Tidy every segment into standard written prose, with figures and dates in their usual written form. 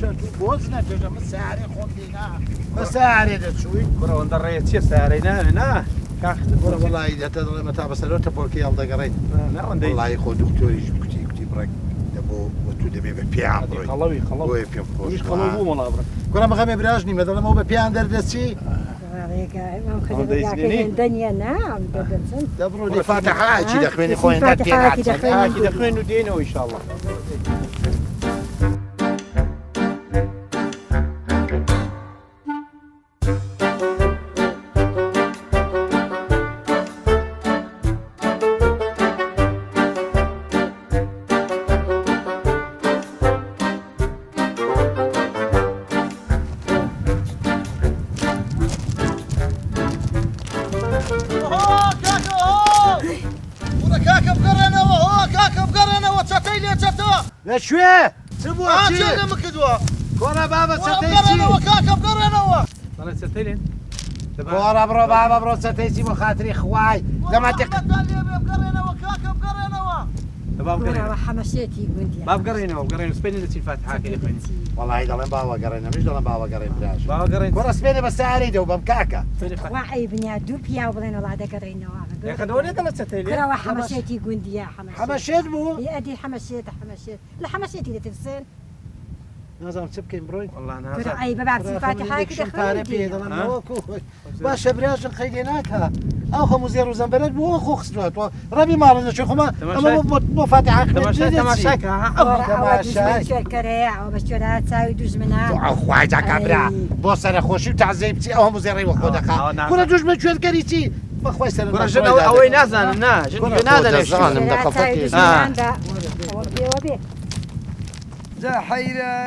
باشە تو بۆز نەتێژە من سیارەی خۆم دینا بە سیارێ دەچووی بڕەوەندە ڕێیە چیە سیارەی نا کاخ بۆرە وڵی دەتە دەڵێمە تا بەسەرەوە تەپۆڵکی هەڵدەگەڕێیت نەڕەندەی وڵی خۆ دکتۆریش کوتی بڕێک بۆ تو دەبێ بە پیان بڕۆی خەڵەوی بۆیە پێم خۆش خەڵەو بوو مەڵا بڕە گوڕە مەخەمێ براژ نیمە دەڵێمەوە بە پیان دەردەچی دنیا نام دەبچن دەبڕۆ فاتحاکی دەخوێنی خۆی فاتحاکی دەخوێن و دێنەوە ئینشاءالله لەکوێ چ بووە لەمە کردووە کۆرە بابە چەتەی کاکە بگەڕێنەوە بەڵێ چەتەی لێن کۆرە بڕۆ بابە بڕۆ چەتەیچی بۆ خاتری خوای لەمە بگەڕێنەوە کاکە بگەڕێنەوە حەمەشێتی گوندی بابگەڕێنەوە بگەڕێن سپێنی دەچین فاتحاکە دەخوێن وەڵی دەڵێن باوەگەڕێن نەمیش دەڵێن باوەگەڕێن براش باوەگەڕێن کۆرە سپێنێ بە سیارەی دەو بەم کاکە وعی بنیا دوو پیا بڵێن وڵا دەگەڕێنەوە یەکەدەوە لێ دەڵێت چەتەی لێ کراوە حەمەشێتی گوندیە حەمەشێت بوو ئەدی حەمەشێت لە حەمەشێتی دەترسن نازانم چ بکەین بڕۆین والله نازانم ئەی بەبارچی فاتحاکی پارە پێ دەخوێنی دەڵێنەوە باشە براشن خەیدێ ناکە ئەو هەموو زێر و زەمبەرەت بۆ خۆ خستوێتەوە ڕەبی ماڵە نەچێ خۆمە ئەمە بۆ فاتحاک کەرەیە ئەو بەشێرا چاوی دوژمنە خوای جاکابرا بۆ سەرخۆشی و تازەی بچی ئەو هەموو زێڕی وە خۆ دەخا کورە دوژمن کوێرگەری چی بەخوای سەر ئەوەی نازانن نا نازانم دەقەفەتی زحيرة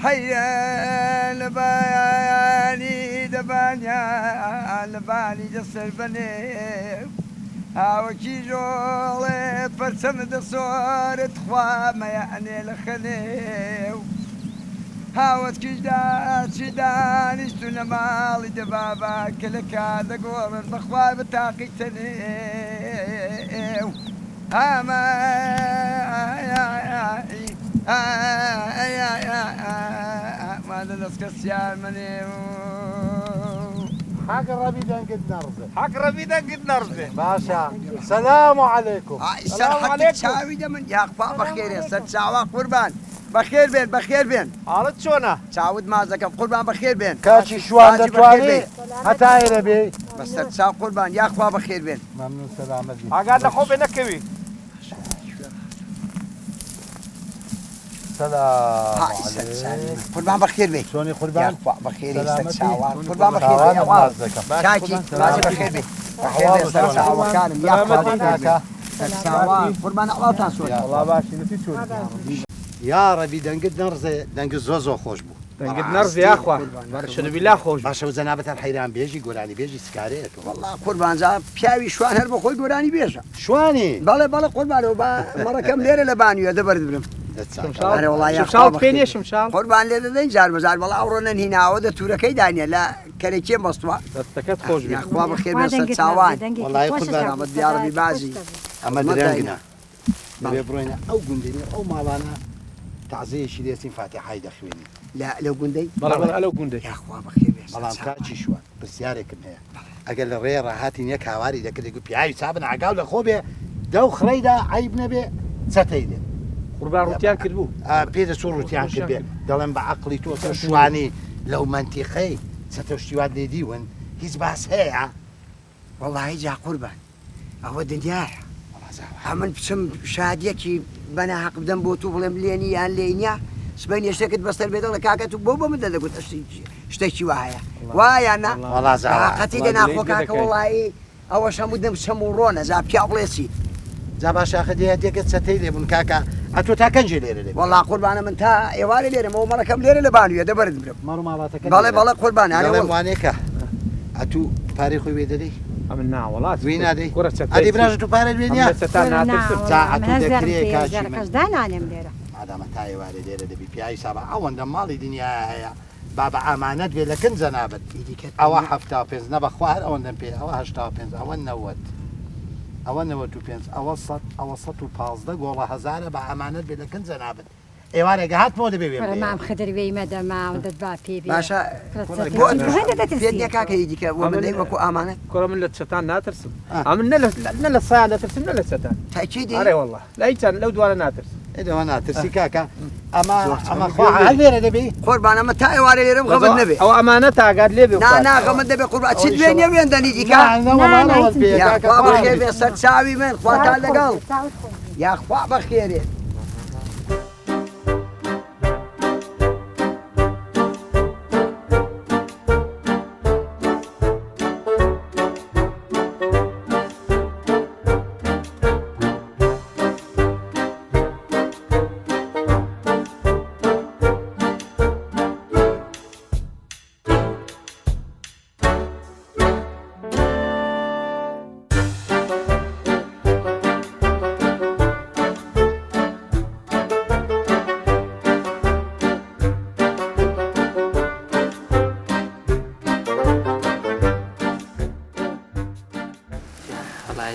حيا لباني دبانيا لباني جسر بني هاوكي جولت فرسم دصورت خوامة يعني لخنيو هاوت كجدات شدانشتو نمالي دبابا كلكا دقورن بخواي بتاقي تنيو هاما ماذا نسكسيان منيو حق ربي دنقد نرزه حق ربيدا قد نرزه باشا السلام عليكم السلام عليكم شاوي دمن يا اخبار بخير يا ست شاوا قربان بخير بين حالت چۆنە چاود مازەکەم قوربان بەخێر بێن کاچی شوان دەتوانێت هەتایرە بێ بەسەر چاو قوربان یاخوا بەخێر بێن مەمنون سەلامەتی ئاگاد لە خۆ بێ نەکەوی سلام قوربان بەخێر بێ چۆنی قوربان یاخوا بەخێری سەر چاوان قوربان بەخێر بێ کاکی مازی بەخێر بێ بەخێر بێ سەر چاوەکانم یاخوا بەخێر بێ سەر چاوان قوربان ئەڵاوتان سۆی وڵا باشی نەتی چۆن یا ڕەبی دەنگت نەڕزێ دەنگت زۆ خۆش بوو دەنگت نەرز یاخوا شەربیلا خۆش باشە و جەنابەتان حەیران بێژی گۆرانی بێژی سکارەیەەوە والله قوربان جا پیاوی شوان هەر بە خۆی گۆرانی بێژە شوانی بەڵێ قوربانەوە بە مەڕەکەم لێرە لە بانویە دەبەرد برم شمشاڵ پێنیە شمشاڵ قوربان لێ دەدەین جار بەزار بەڵا ئەوڕۆنەن هیناوە دە توورەکەی دانیە لە کەرێکێ بەستووە دەستەکەت خۆش بێ خوا بەخێر بێ سەر چاوان وەڵای قوربان ئەمە دیارەبی بازی ئەمە درەنگە بێ بڕۆینە ئەو گوندێنی ئەو ماڵانە تعزیەشی دێسین فاتحای دەخوێنی لەو گوندەی بەڵێ ئەلەو گوندەی یاخوا بەخێر بێ بەڵام کاچی شووە پرسیارێکم هەیە ئەگەر لە ڕێ ڕاهاتی یەک هاواری دەکرێت و پیاوی چابن ئاگاو لە خۆ بێ دەو خڕەیدا عیب نەبێ چەتەی لێ قوربان ڕوتیان کرد بوو پێ دەچوو ڕوتیان کرد بێ دەڵێن بە عەقڵی تۆ شوانی لەو منتیقەی چەتە شتیوات لێ دیون هیچ باس هەیە وەڵاهی جا قوربان ئەوە دنیاە هەمن بچم شادیەکی بەناحەق بدەم بۆ تو بڵێم لێنی یان لێنیا سبەی شتێکت بەسەر بێتەوە لە کاکە تو بۆ من دەدەگوت شتێکی وایە وایانە قەتی لە ناخۆ کاکە وڵایی ئەوەش هەموو دەم چەم و ڕۆنە زا پیا بڵێسی جا باشاخە دێتێکت چەتەی لێبوون کاکە ئەتۆ تا کەنجێ لێرە لێ وەڵا قوربانە من تا ئێوارە لێرەمەوە مەڵەکەم لێرە لە بانویە دەبەرت برم مەڕ ماڵاتەکە بەڵێ قوربان وانێکە ئەتوو پارەی خۆی وێ دەدەی ئەمن ناوەڵات وی نادەی گۆرە ئەدی براژە تو پارەت وێنیە دانانێم لێرە ئادامە تا ئێوارە لێرە دەبی پیاوی سابە ئەوەندە ماڵی دنیا هەیە بابا ئامانەت بێ لە کنجە نابێت ئەوە 75 نەبە خوار ئەوەندەم پێ ئەوە 85 ئەوە 90 ئەوە 95 ئەوە 100 ئەوە 115 گۆڵە هەزارە بە ئامانەت بێ لە کنجە نابێت ئێوارێکە هاتمەوە دەبێ مام خدر وی مەدە ماوەندت با پێ بێ باشە پێ کاکە دیکە وە من وەکو ئامانەت كرة من الشتان ناترسم من نلا الصياد ناترسم نلا الشتان تاکیدی أري والله لا يتان لو دوالا ناترسم ئێوە ناترسی کاکە ئەمە خوا هەلێرە دەبێ قوربان ئەمە تا ئێوارە لێرەم غەمت نەبێ أو أمانة قاعد ليه نا غەمت دەبێ قوربان چیت بێنێ وێندەنی دیکە یا خوا بەخێر بێ سەر چاوی من خواتان لەگەڵ یا خوا بەخێرێ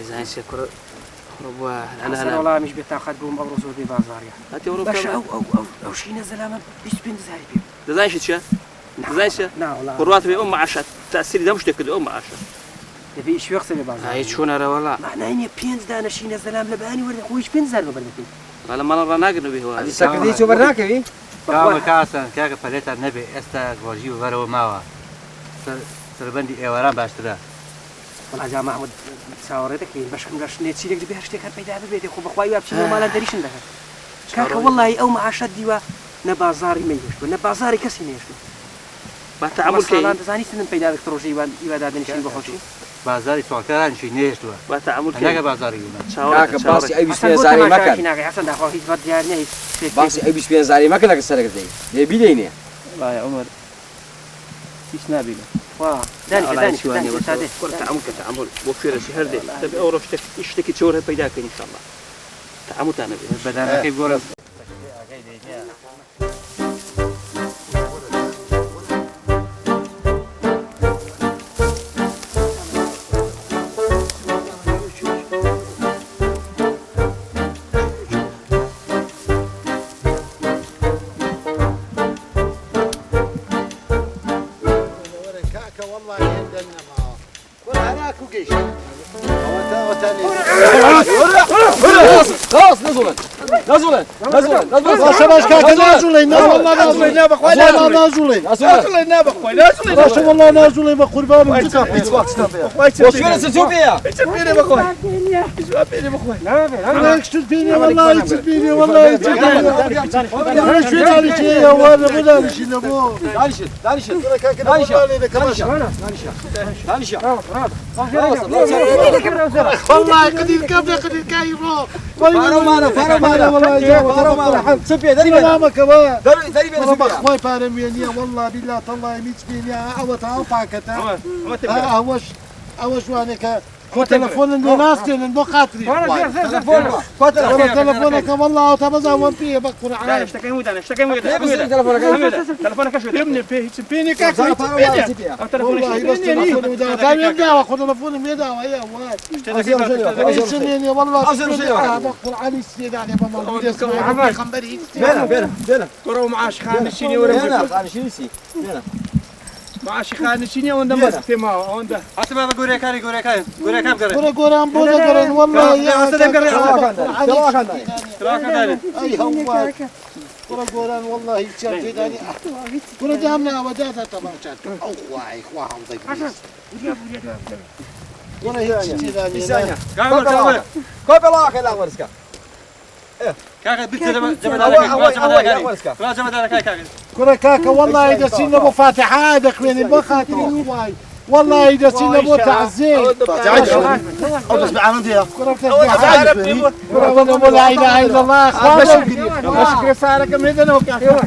زين شكرا ربوا أنا والله مش بتاخذ بهم أبرزوا دي بازاريا هاتي ورب باش أو شيء نزل أمام بيش بين زاري بيو دزاين شو دزاين شو لا والله قرات بأم عشرة تأثير ده مش تكد أم عشرة تبي إيش يغسل بازاريا هاي شو نرى والله معناه إني بينز ده أنا شيء نزل أمام لباني ولا خويش بينزل ببلدين قال ما نرى ناقد به هو سكدي شو براك إيه كام كاسن كاك فليت النبي استا غوجي وغرو ماوا سربندي ايواران باشترا والله جا محمود ساورتك باش كنقاش نيت سيدك دبي هشتك بيدا ببيدي خو بخواي وابشي ما لا دريش عندها كاكا والله او مع شد ديوا نبازاري ميش نبازاري كسي ميش بتعامل كي انت زاني سن بيدا الكتروجي يبدا دنيشي بخوشي بازاري سوكران شي نيشتوا بتعامل انا كي بازاري كاكا باسي اي بيش زاري مكان حسن داخل هيك بد يعني باسي اي بيش زاري مكان لك السرقه دي بيديني لا يا عمر ايش نابي واه داني شواني وتعامل تعامل وفير شهر دي تبي اورو اشتكي تشورها بيداك ان شاء الله تعامل انا بدانا كيف قول خلاص نزلن باش كاكا نازلين والله نازلين بخوي والله نازلين نازلين بخوي نازلين والله نازلين بقربان وش وين سوفيا تشبيني بخوي تشبيني بخوي لا تشبيني والله تشبيني والله تشبيني شو داري شيء وانا بداري شيء نبو دانش والله قدير كابل قدير كايرو فارو معنا والله سوفيا داري ما كمان داري بينا والله بخوي بارمينيا والله بالله طلع ميت بينيا او تعطاكتا اوش وانك خو تلفون الناس اللي خاطري تلفونك والله تبزا وان فيه بقر على اشتكي مود انا اشتكي مود تلفونك شو ابني فيه تبيني كاك والله بس تلفوني ثاني يبدا خذ تلفوني ميدا وهي واحد اشتكي والله بقر علي السيد على بابا خمبري بلا كرة معاش خانشيني ولا خانشيني معاش خانشيني ولا ما تما وندا اسمع غوري كام غوري ام بوزا كرن والله يا اي هو غوران والله يتشافي داني كل جامنا وداتا طبعا او واعي واهم ضيق ولا هي ثانيه كوبلاك لا ورسكا كاكا بنت جمدارك كرة كاكا والله إذا سينا أبو فاتح هذاك وين بخاطري واي والله إذا سينا أبو تعزين او بس بعمديها كرة كرة لا إله إلا الله أخوان بشكر سارك ميدنا وكاكا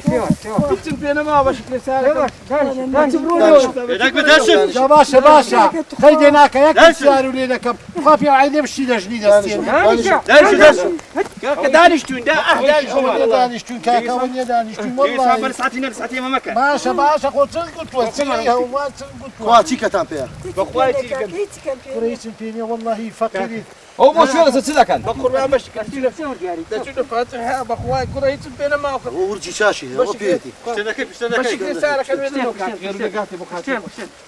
كنت بينا ما بشكر سارك باشا خيدناك يا كسار وليلك خافي عيني بشي جديد السين كاكا دانشتون دا ونيا دانشتون كاكا ونيا دانشتون والله ساعتي ما مكان باشا قلت قلت وسيها وما قلت خواتي كتان فيها بخواتي كريس فيني والله فقيري هو مو شو سيدا كان بخور ما مش كثير تشوف فاتحة بخواتي كريس فينا ما ورجي شاشي هو فيتي مش كثير سارة كانوا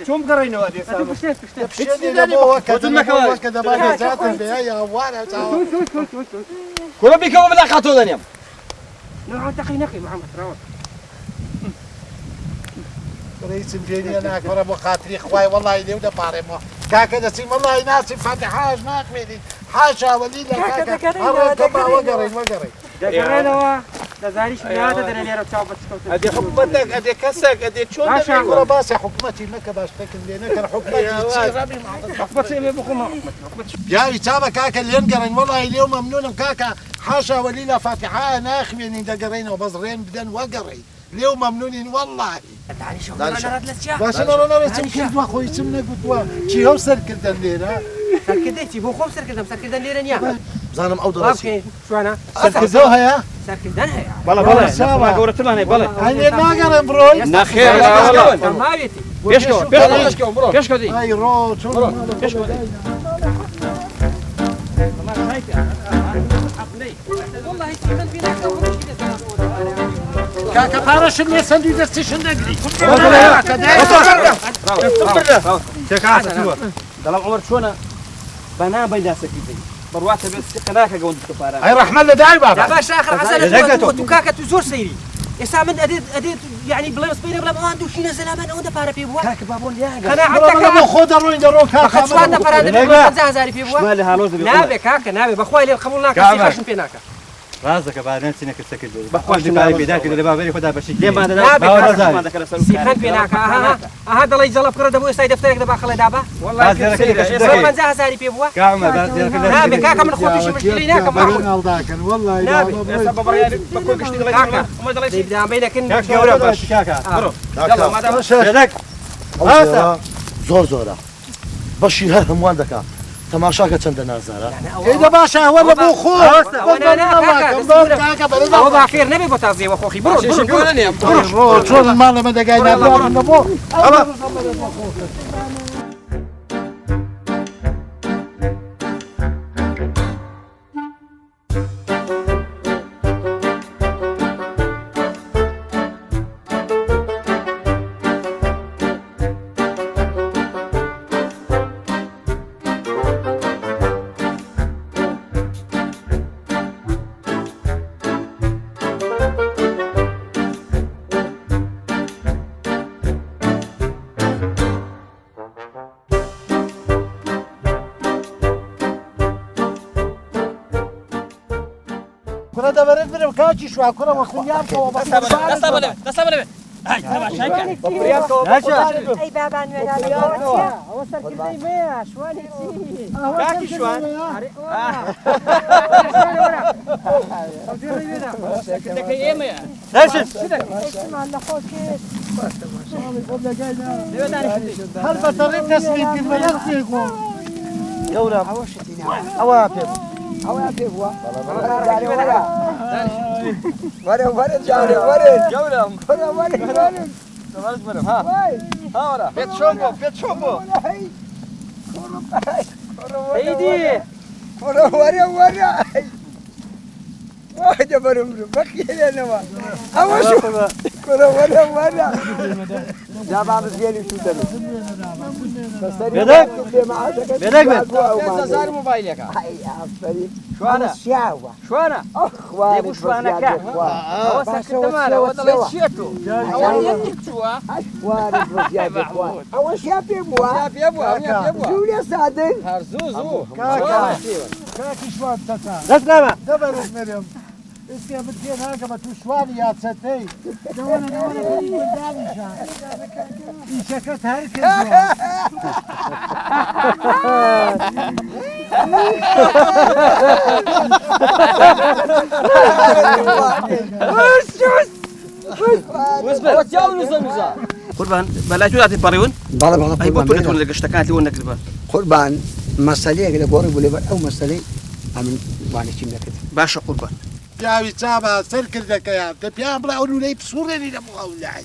شوم قرينا وادي سامي كذا باقي ذات البيايا وانا كل بيكم بلا خاطو دنيا نوع نقي محمد راوح كريس فيني انا كره بخاطري خوي والله يدي ودا بارمو كاكا دسيم والله ناسي فاتحاج ما اخميني حاشا وليلا كاكا هركب وقري دقرينا لازالي شنياده دنا ليرو تشوفت ادي حكومتك ادي كسك ادي شو باشا كره باس حكومتي ما كباش لكن لينا كان حكومتي حكومتي ما بخوم جاي تابا كاكا اللي ينقرن والله اليوم ممنون كاكا حاشا وليلا فاتحة انا اخميني دقرينا وبصرين بدن وقري اليوم ممنونين والله تعالي شوف انا رد لك باش انا اسم كنت واخوي سمنا قلت شي هو سركل دنديرة سركدتي بو خوم سركل دنديرن يا زانم او دراسي شو انا سركزوها يا سركل دنها يا بلا ما قورت لنا بلا هاي ما قرن بروي نخير والله ما بيتي كشكو دي هاي رو شو كشكو دي والله يتعمل فينا كاكا بارش اللي سندي دستيشن نقري دلم عمر شونا بنا بيدا سكيتي بروات بس كناك قوند كفاره هاي رحمة الله داعي بابا يا باشا اخر حسنه وكاكا تزور سيري يسامن اديت يعني بلا سبيره بلا ما عنده شي زلمان اون دفار في بوا كاك بابون يا انا عندك خذ الروين درو كاكا شو عندنا فراد بلا زاري في بوا مالي هالوز نابي كاكا نابي بخوي لي القبول ناكا خشن فيناك رازك بعد نسينا كسكت بخوش دي بداك اللي بابري خدها بشي ما سيخن فيناك هذا الله يجزاه بكره دبو يسايد دفترك دبا خلي دابا والله من زها زاري في بوا كعمة نابي كاكا من خوتي مشكلة هناك والله نابي سبب ريالي بكون كشتي كاكا يبدا بينك كاكا باش كاكا يلا ما دام يدك زۆر بەشی هەر هەمووان دەکا تەماشاکە چەندە نازارە إذا باشا هو اللي أبو خو هو باخير نبي بتازي وخوخي برو شو المال ما دقاينا نبو كرة دبرت بريم كاتش شو كرة وخيام كوا بس أي بابا نونا وصل كذي مية شواني كاكي شوان هل بطريق تسليم في الملك فيكم دولة أوافق ورد جاري ورد جولة ها ورا بيت شومبو ايدي ورا واحد برمرو بكي لنا أول شو ورا جاب عم زيني شو تبي بدك زار موبايلك هاي عفري شو أنا شو أنا أخواني شو أنا كا هو سكت ماله هو طلع شيتو هو يدك شو أخواني بزيادة أخوان أول شيء بيبوا جوليا سعدين هرزوزو كاكي شوان تتا نسلامة دبرت مريم اسمها بدين هاكا بتوشواني يا تساتي دوانا بلدانيشا شكت هركز قربان بلا شو داتي باريون اي بوتو نتون لك اشتكات لي ونك قربان مسألة كده قرب ولا أو مسألة ئەمن وانێکی نەکرد باشە قوربان پیاوی چابە سەر کردەکەیان دە پیان بڵێ ئەو لولەی پسوڕێنی لە مڵاولای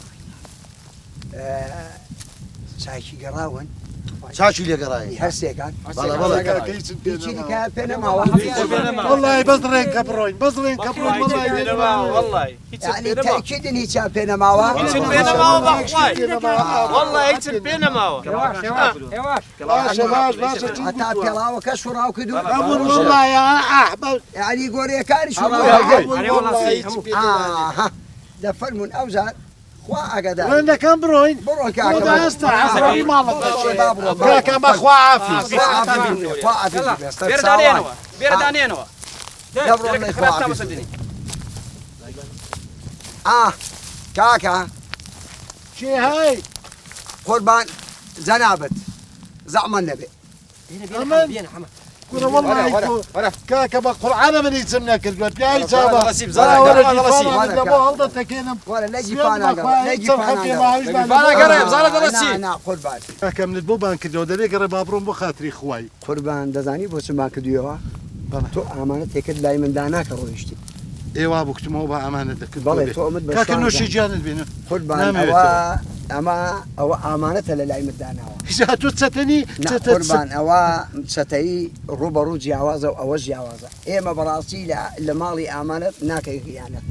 چاکی گەڕاون چاچی لێگەڕایی هەرسێکان هیچی پێ نەماوە والله بەس ڕێن کە بڕۆین بەس ڕێن کە بڕۆین والله یعنی تاکیدن هیچیان پێ نەماوە هیچم پێ نەماوە بەخوای والله هیچم پێ نەماوە هەتا پێڵاوەکە شوڕاو کردو ئەبوون والله یعنی گۆرەکانی شوڕاو دەفەرمون ئەوزار خوا ئەگەدار ڕێنەکەم بڕۆین بڕۆ خۆدا هەستە حەزەکەی ماڵەکە کاکە بەخوا عافیز بێردانێنەوە بێردانێنەوە کاکە چی هەی قوربان جەنابەت زەحمەت نەبێ كنا والله كاكا بقرعانة من يسمنا كل بياي جابا غلاسيب زارك والله تكينم ولا نجي فانا نجي فانا قريب زارك غلاسيب نا قربان كاكا من البوبان كدو دلي قريب ابرون بخاطري خوي قربان دزاني بو سما كديوا تو امانتك لاي من داناك رويشتي ايوا بوقت مو بامانتك بالله تو امد بس كاكا نو شي جانب بينه قربان او امانته للاي من داناوا اذا تستني قربان او ستي روبرو جاوازه او جاوازه ايما براسي لمالي امانه ناكي خيانه